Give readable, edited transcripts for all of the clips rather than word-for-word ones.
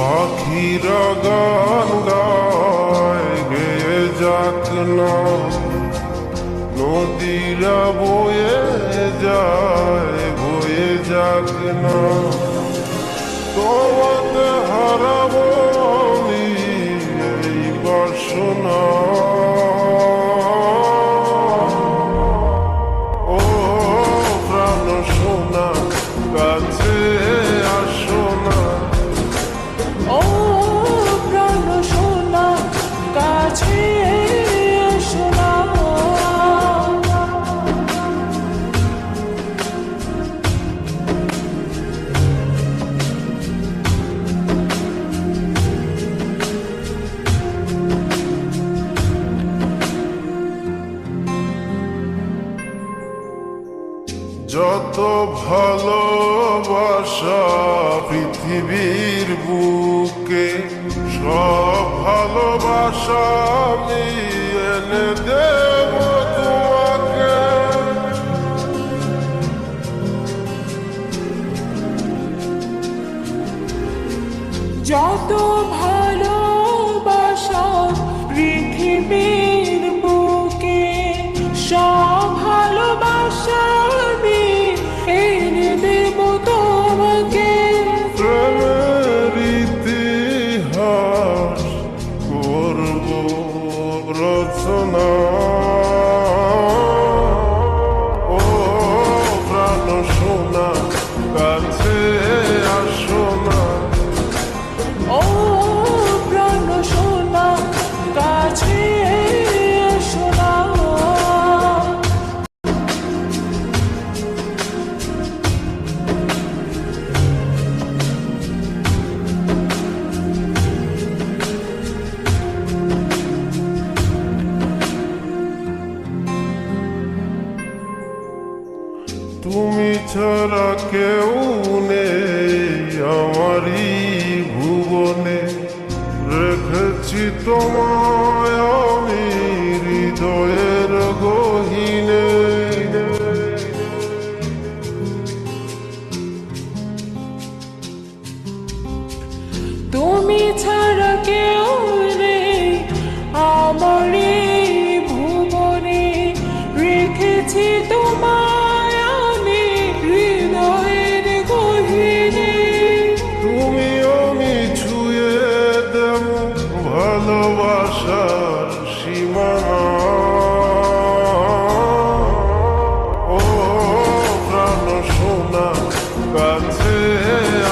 পাখিরা গান গায় গেয়ে যাক না, নদীরা বয়ে যায় বয়ে যাক না। তোমাকে হারাবো আমি এই বাসনা, ও প্রাণ সোনা কাছে আসো না। ও প্রাণ সোনা কাছে এসো না। যত ভালোবাসা পৃথিবীর বুকে, সব ভালোবাসা আমি এনে দেব তোমাকে। যত ভালোবাসা পৃথিবীর বুকে, সব ভালোবাসা আমি এনে দেব তোমাকে। প্রেমের ইতিহাস করব রচনা, ও প্রাণ সোনা কাছে আসো না। ও প্রাণ সোনা কাছে এসো না। তুমি ছাড়া কেউ নেই আমারই ভুবনে, রেখেছি তোমায় আমি হৃদয়ের গহীনে। তুমি ছাড়া কেউ নেই আমার এই ভুবনে, রেখেছি তোমায় আমি হৃদয়ের গহীনে। তুমি আমি ছুঁয়ে দেব ভালোবাসার সীমানা, ও প্রাণ সোনা কাছে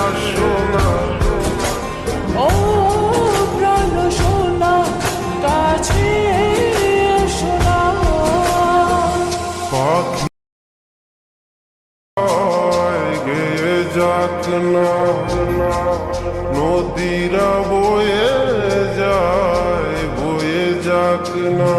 আসো না। ও প্রাণ সোনা কাছে এসো না। পাখি গেয়ে যাক না, নদীরা বয়ে যায় বয়ে যাক না।